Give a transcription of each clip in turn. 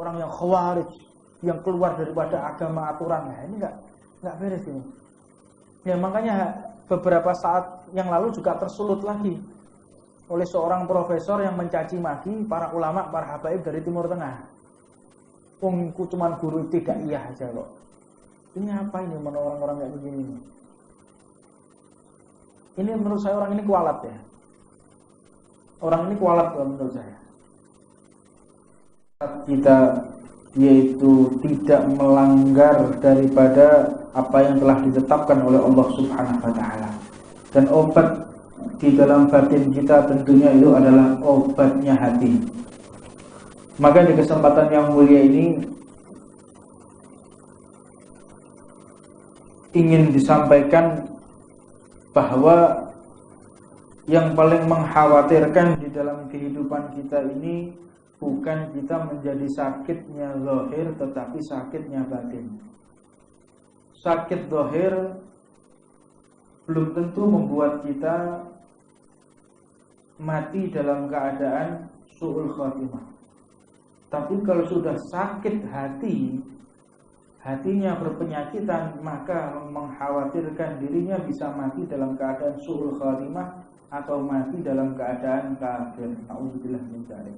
orang yang khawarij, yang keluar daripada agama aturan. Nah, ini enggak beres ini. Ya makanya beberapa saat yang lalu juga tersulut lagi oleh seorang profesor yang mencaci maki para ulama, para habaib dari Timur Tengah. Ku cuman guru tidak iya aja kok. Ini apa ini orang-orang kayak begini? Ini menurut saya orang ini kualat ya. Orang ini kualat kalau menurut saya. Kita yaitu tidak melanggar daripada apa yang telah ditetapkan oleh Allah Subhanahu wa taala. Dan obat di dalam batin kita tentunya itu adalah obatnya hati. Maka di kesempatan yang mulia ini ingin disampaikan bahwa yang paling mengkhawatirkan di dalam kehidupan kita ini bukan kita menjadi sakitnya zahir, tetapi sakitnya batin. Sakit zahir belum tentu membuat kita mati dalam keadaan su'ul khatimah. Tapi kalau sudah sakit hati, hatinya berpenyakitan, maka mengkhawatirkan dirinya bisa mati dalam keadaan su'ul khatimah atau mati dalam keadaan kafir. Nauzubillah min dzalik.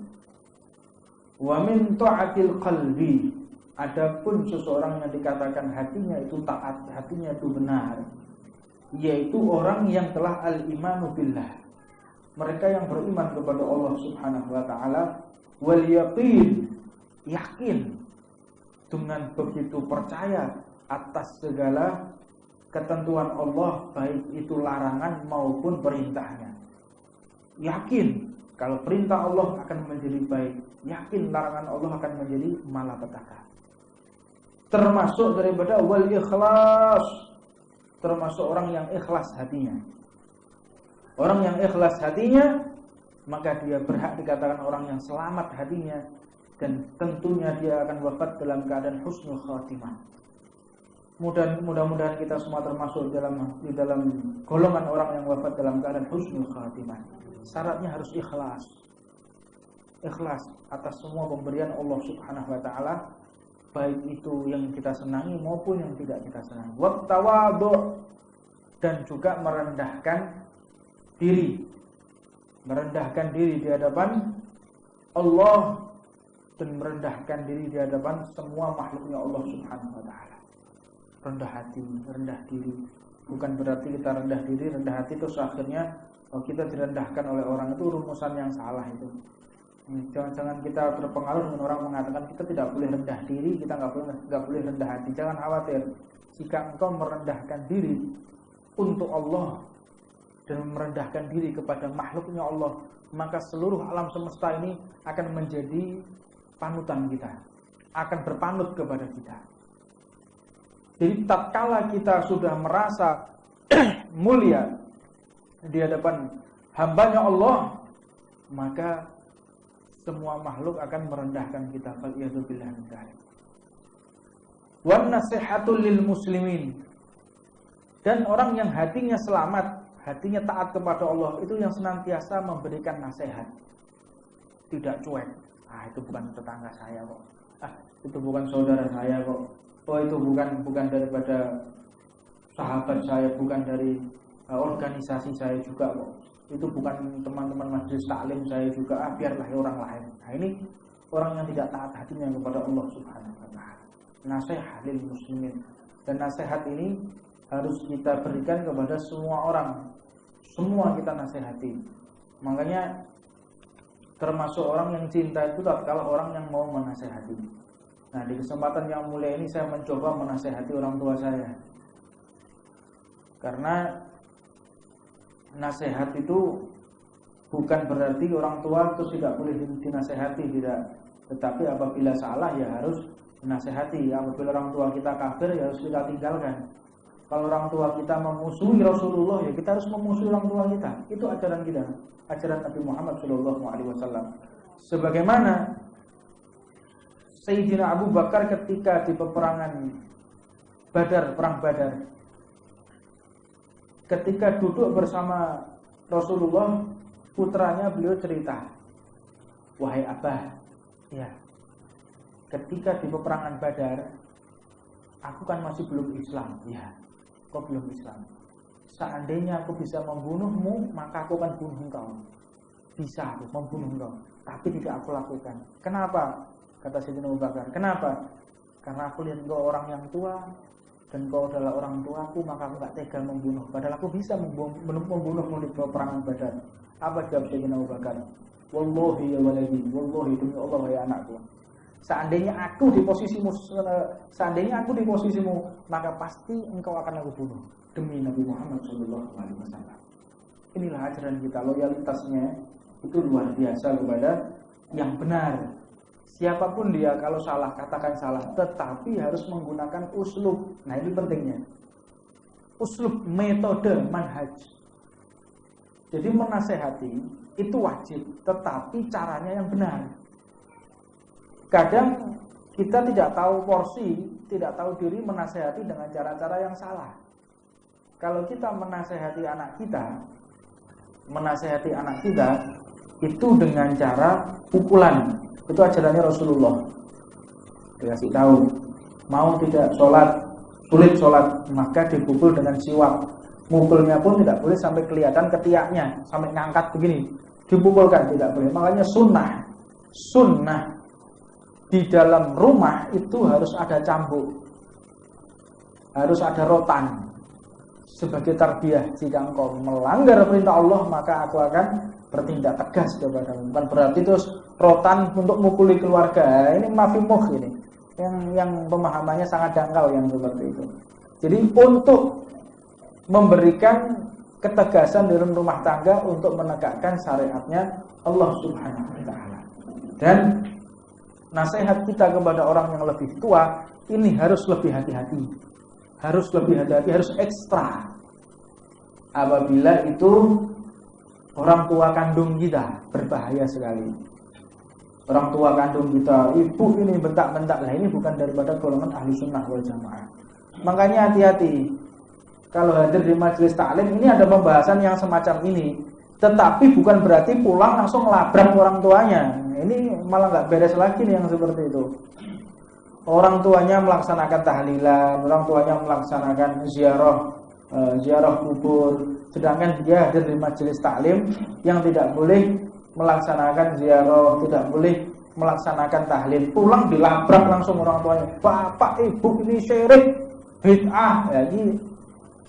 Wa min ta'atil qalbi, adapun seseorang yang dikatakan hatinya itu taat, hatinya itu benar, yaitu orang yang telah al-imanu billah, mereka yang beriman kepada Allah Subhanahu wa taala, wal yaqin, yakin dengan begitu percaya atas segala ketentuan Allah, baik itu larangan maupun perintahnya. Yakin kalau perintah Allah akan menjadi baik, yakin larangan Allah akan menjadi malapetaka. Termasuk daripada wal ikhlas, termasuk orang yang ikhlas hatinya. Orang yang ikhlas hatinya, maka dia berhak dikatakan orang yang selamat hatinya, dan tentunya dia akan wafat dalam keadaan husnul khatimah. Mudah-mudahan kita semua termasuk di dalam golongan orang yang wafat dalam keadaan husnul khatimah. Syaratnya harus ikhlas. Ikhlas atas semua pemberian Allah Subhanahu wa taala, baik itu yang kita senangi maupun yang tidak kita senangi. Wa tawadhu, dan juga merendahkan diri. Merendahkan diri di hadapan Allah dan merendahkan diri di hadapan semua makhluknya Allah Subhanahu wa taala. Rendah hati, rendah diri. Bukan berarti kita rendah diri, rendah hati itu akhirnya kita direndahkan oleh orang, itu rumusan yang salah itu. Jangan kita terpengaruh dengan orang mengatakan kita tidak boleh rendah diri, kita nggak boleh rendah hati. Jangan khawatir. Jika engkau merendahkan diri untuk Allah dan merendahkan diri kepada makhluknya Allah, maka seluruh alam semesta ini akan menjadi panutan kita, akan berpanut kepada kita. Jadi tatkala kita sudah merasa mulia di hadapan hambanya Allah, maka semua makhluk akan merendahkan kita. Fa'iyadzubillah min dzalik. Wan nasihatul lil muslimin, dan orang yang hatinya selamat, hatinya taat kepada Allah, itu yang senantiasa memberikan nasihat, tidak cuek. Itu bukan tetangga saya kok. Itu bukan saudara saya kok. Itu bukan daripada sahabat saya, bukan dari organisasi saya juga kok. Itu bukan teman-teman majelis taklim saya juga. Biarlah orang lain. Nah, ini orang yang tidak taat hatinya kepada Allah Subhanahu wa taala. Nasihat lil muslimin. Dan nasihat ini harus kita berikan kepada semua orang. Semua kita nasihati. Makanya termasuk orang yang cinta itu tatkala orang yang mau menasihati. Nah, di kesempatan yang mulia ini saya mencoba menasihati orang tua saya. Karena nasihat itu bukan berarti orang tua itu tidak boleh dinasihati, tidak. Tetapi apabila salah ya harus dinasihati. Apabila orang tua kita kafir ya harus kita tinggalkan. Kalau orang tua kita memusuhi Rasulullah, ya kita harus memusuhi orang tua kita. Itu ajaran kita, ajaran Nabi Muhammad SAW. Sebagaimana Sayyidina Abu Bakar ketika di peperangan Badar, perang Badar, ketika duduk bersama Rasulullah, putranya beliau cerita, wahai Abah, ya, ketika di peperangan Badar, aku kan masih belum Islam. Ya, kok belum Islam? Seandainya aku bisa membunuhmu, maka aku akan bunuh engkau. Bisa aku membunuh engkau, tapi tidak aku lakukan. Kenapa? Kata Sayyidina Abu Bakar. Kenapa? Karena aku lihat engkau orang yang tua, dan engkau adalah orang tuaku, maka aku gak tega membunuh. Padahal aku bisa membunuhmu di peperangan Badar. Apa jawab Sayyidina Abu Bakar? Wallahi ya waladi, wallahi demi Allah ya anakku. Seandainya aku di posisimu, maka pasti engkau akan aku bunuh demi Nabi Muhammad SAW. Inilah ajaran kita, loyalitasnya itu luar biasa kepada yang benar. Siapapun dia, kalau salah katakan salah, tetapi harus menggunakan uslub. Nah ini pentingnya, uslub, metode, manhaj. Jadi menasehati itu wajib, tetapi caranya yang benar. Kadang kita tidak tahu porsi, tidak tahu diri, menasehati dengan cara-cara yang salah. Kalau kita menasehati anak kita itu dengan cara pukulan. Itu ajarannya Rasulullah. Dikasih tahu, mau tidak sholat, sulit sholat, maka dipukul dengan siwak. Mukulnya pun tidak boleh sampai kelihatan ketiaknya, sampai ngangkat begini, dipukulkan tidak boleh. Makanya sunnah di dalam rumah itu harus ada cambuk, harus ada rotan sebagai tarbiyah. Jika engkau melanggar perintah Allah, maka aku akan bertindak tegas kepadamu. Bukan berarti terus rotan untuk mukuli keluarga. Ini mafhum ini, yang pemahamannya sangat dangkal yang seperti itu. Jadi untuk memberikan ketegasan di dalam rumah tangga untuk menegakkan syariatnya Allah Subhanahu wa taala. Dan nasihat kita kepada orang yang lebih tua ini harus lebih hati-hati. Harus ekstra. Apabila itu orang tua kandung kita, berbahaya sekali. Orang tua kandung kita, ibu ini bentak-bentak, lah ini bukan daripada golongan ahli sunnah wal jamaah. Makanya hati-hati. Kalau hadir di majelis taklim ini ada pembahasan yang semacam ini, tetapi bukan berarti pulang langsung labrak orang tuanya. Ini malah nggak beres lagi nih yang seperti itu. Orang tuanya melaksanakan tahlilan, orang tuanya melaksanakan ziarah kubur, sedangkan dia hadir di majelis taklim yang tidak boleh melaksanakan ziarah, tidak boleh melaksanakan tahlil, pulang dilabrak langsung orang tuanya. Bapak ibu ini syirik, bid'ah, ya ini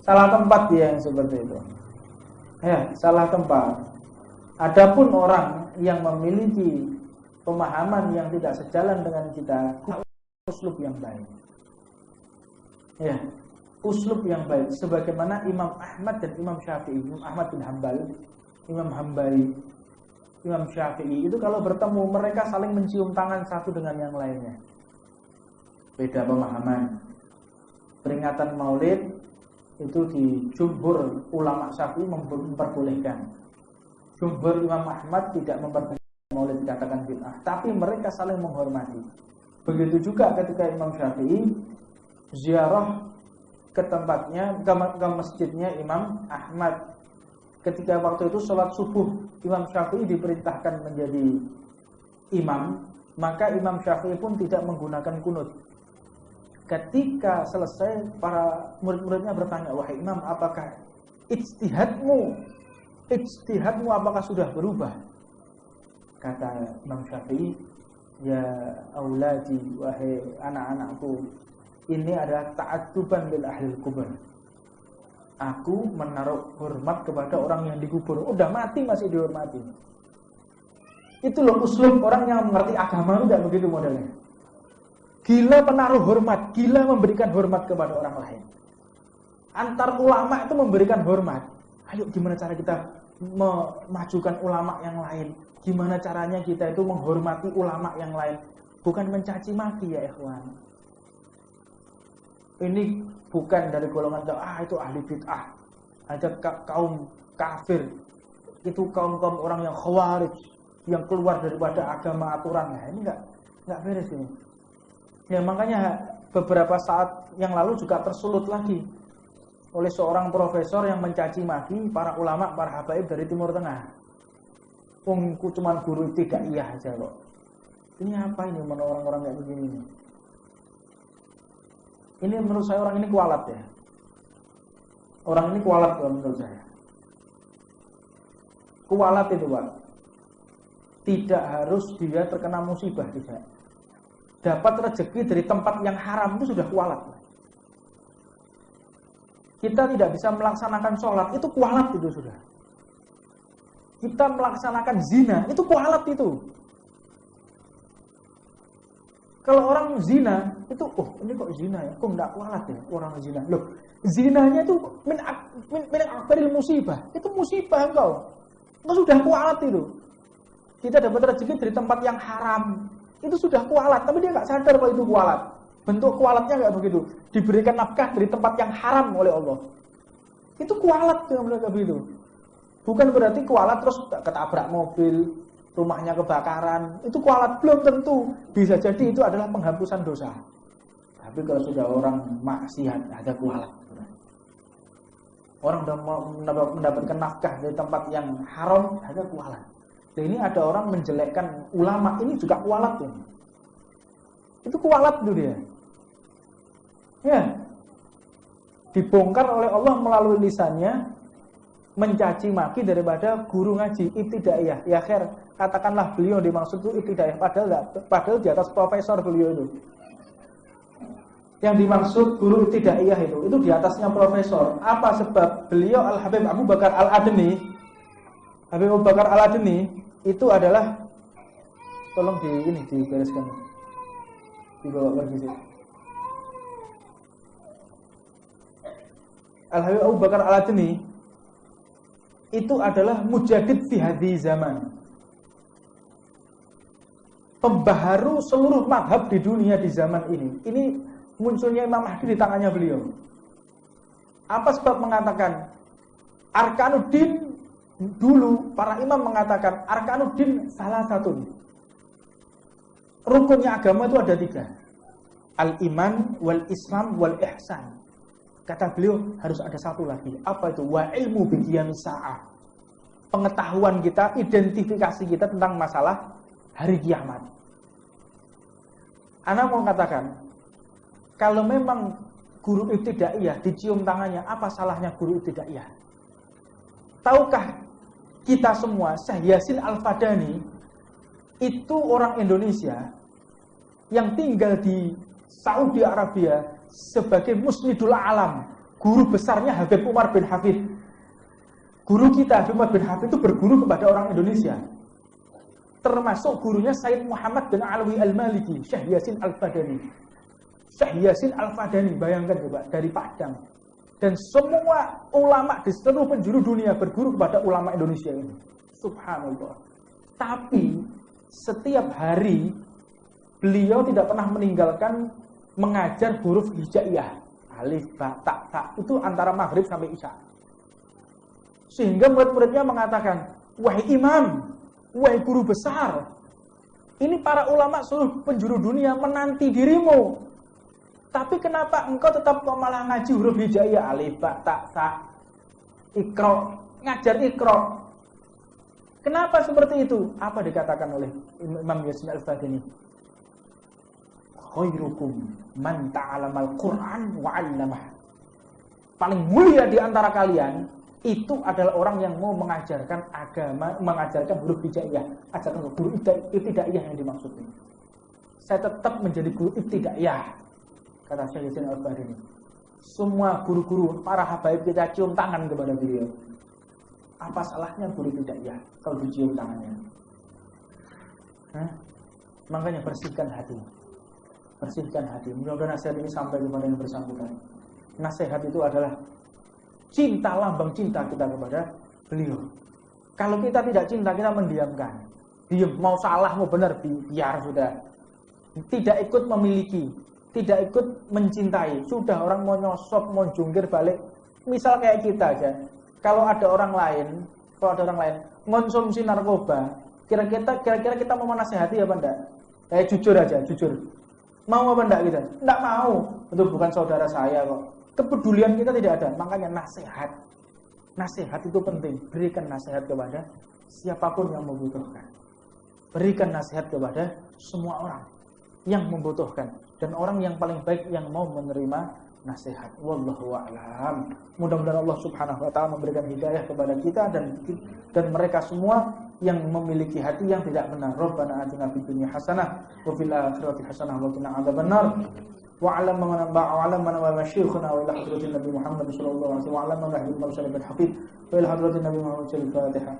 salah tempat dia yang seperti itu. Ya, salah tempat. Adapun orang yang memiliki pemahaman yang tidak sejalan dengan kita, uslub yang baik. Ya, uslub yang baik. Sebagaimana Imam Ahmad dan Imam Syafi'i, Imam Ahmad bin Hanbal, Imam Hambali, Imam Syafi'i itu kalau bertemu mereka saling mencium tangan satu dengan yang lainnya. Beda pemahaman. Peringatan Maulid itu di jumhur ulama Syafi'i memperbolehkan. Jumhur Imam Ahmad tidak memperbolehkan Maulid dikatakan bid'ah, tapi mereka saling menghormati. Begitu juga ketika Imam Syafi'i ziarah ke tempatnya, ke masjidnya Imam Ahmad. Ketika waktu itu sholat subuh, Imam Syafi'i diperintahkan menjadi imam, maka Imam Syafi'i pun tidak menggunakan kunut. Ketika selesai, para murid-muridnya bertanya, wahai imam, apakah ijtihadmu apakah sudah berubah? Kata Imam Syafi'i, ya auladi, wahai anak-anakku, ini adalah ta'adzuban lil ahlil kubur. Aku menaruh hormat kepada orang yang dikubur. Udah mati masih dihormati. Itu loh uslub orang yang mengerti agama, tidak begitu modelnya. Gila penaruh hormat, gila memberikan hormat kepada orang lain. Antar ulama itu memberikan hormat. Ayo gimana cara kita memajukan ulama yang lain? Gimana caranya kita itu menghormati ulama yang lain? Bukan mencaci maki ya ikhwan. Ini bukan dari golongan itu ahli bid'ah, ada kaum kafir, itu kaum-kaum orang yang khawarij, yang keluar daripada agama aturan. Nah, ini enggak beres ini. Ya makanya beberapa saat yang lalu juga tersulut lagi oleh seorang profesor yang mencaci maki para ulama, para habaib dari Timur Tengah. Wongku cuman guru tidak iya aja kok. Ini apa ini orang-orang kayak begini nih? Ini menurut saya orang ini kualat ya. Orang ini kualat kalau menurut saya. Kualat itu Pak. Tidak harus dia terkena musibah, tidak. Dapat rezeki dari tempat yang haram itu sudah kualat. Kita tidak bisa melaksanakan sholat, itu kualat itu sudah. Kita melaksanakan zina, itu kualat itu. Kalau orang zina, itu, ini kok zina ya? Kok enggak kualat ya orang zina? Loh, zinanya itu min akbaril musibah. Itu musibah engkau. Itu sudah kualat itu. Kita dapat rezeki dari tempat yang haram. Itu sudah kualat, tapi dia enggak sadar kalau itu kualat. Bentuk kualatnya enggak begitu. Diberikan nafkah dari tempat yang haram oleh Allah. Itu kualat yang mereka begitu. Bukan berarti kualat terus ketabrak mobil, rumahnya kebakaran, itu kualat, belum tentu. Bisa jadi itu adalah penghapusan dosa. Tapi kalau sudah orang maksiat, ada kualat. Orang sudah mendapatkan nafkah dari tempat yang haram, ada kualat. Dan ini ada orang menjelekkan ulama, ini juga kualat ini. Itu kualat itu dia. Ya. Dibongkar oleh Allah melalui lisannya, mencaci maki daripada guru ngaji ibtidaiyah. Ya khair, katakanlah beliau dimaksud itu ibtidaiyah, padahal di atas profesor beliau itu. Yang dimaksud guru ibtidaiyah itu di atasnya profesor. Apa sebab? Beliau Al-Habib Abu Bakar Al-Adni, Habib Abu Bakar Al-Adni itu adalah, tolong dibereskan, dibawa pergi sih. Al-Habib Abu Bakar Al-Adni itu adalah mujadid fi hadhi zaman. Pembaharu seluruh madhab di dunia di zaman ini. Ini munculnya Imam Mahdi di tangannya beliau. Apa sebab mengatakan Arkanuddin? Dulu para imam mengatakan Arkanuddin salah satu. Rukunnya agama itu ada 3. Al-iman, wal-islam, wal-ihsan. Kata beliau harus ada satu lagi. Apa itu? Wa ilmu biqiyamis sa'ah. Pengetahuan kita, identifikasi kita tentang masalah hari kiamat. Ana mau katakan, kalau memang guru ibtidaiyah dicium tangannya, apa salahnya guru ibtidaiyah? Tahukah kita semua, Syekh Yasin Al-Fadani itu orang Indonesia yang tinggal di Saudi Arabia sebagai musnidul alam. Guru besarnya Habib Umar bin Hafid. Guru kita Habib Umar bin Hafid itu berguru kepada orang Indonesia. Termasuk gurunya Sayyid Muhammad bin Alwi Al-Maliki, Syekh Yasin Al-Fadani. Syekh Yasin Al-Fadani, bayangkan coba, dari Padang. Dan semua ulama di seluruh penjuru dunia berguru kepada ulama Indonesia ini. Subhanallah. Tapi setiap hari beliau tidak pernah meninggalkan mengajar huruf hijaiyah. Alif, ba, ta, ta. Itu antara maghrib sampai isya. Sehingga murid-muridnya mengatakan, wahai imam, wahai guru besar, ini para ulama seluruh penjuru dunia menanti dirimu. Tapi kenapa engkau tetap kok malah ngaji huruf hijaiyah? Alif, ba, ta, ta, ikra, ngajar ikra. Kenapa seperti itu? Apa dikatakan oleh Imam Yasin Al-Fadani? Khairukum man ta'alamal Qur'an wa 'allamah. Paling mulia di antara kalian itu adalah orang yang mau mengajarkan agama, mengajarkan huruf hijaiyah, ajarkan guru ibtidaiyah yang dimaksud ini. Saya tetap menjadi guru ibtidaiyah, kata Syekh Yasin Al-Fadani. Semua guru-guru, para habaib kita cium tangan kepada beliau. Apa salahnya guru ibtidaiyah kalau dicium tangannya? Makanya bersihkan hati. Bersihkan hati. Mudah-mudahan nasihat ini sampai kepada yang bersangkutan. Nasihat itu adalah cinta, lambang cinta kita kepada beliau. Kalau kita tidak cinta, kita mendiamkan. Diam, mau salah, mau benar, biar sudah. Tidak ikut memiliki, tidak ikut mencintai. Sudah, orang mau nyosop, mau jungkir balik. Misal kayak kita aja. Kalau ada orang lain konsumsi narkoba, kira-kira kita mau menasihati apa enggak? Jujur aja, jujur. Mau apa enggak kita? Enggak mau. Itu bukan saudara saya kok. Kepedulian kita tidak ada. Makanya nasihat. Nasihat itu penting. Berikan nasihat kepada siapapun yang membutuhkan. Berikan nasihat kepada semua orang yang membutuhkan dan orang yang paling baik yang mau menerima nasihat. Wallahu a'lam. Mudah-mudahan Allah Subhanahu wa taala memberikan hidayah kepada kita dan mereka semua yang memiliki hati yang tidak benar. Rabbana atina fid dunya hasanah wa fil akhirati hasanah wa qina adzabannar. Wa'lam man wa masyikhuna wa ila hadratin Nabi Muhammad sallallahu alaihi wa sallam wa ala man bil mursalin bil haqid wa ila hadratin Nabi Muhammad sallallahu alaihi wa sallam.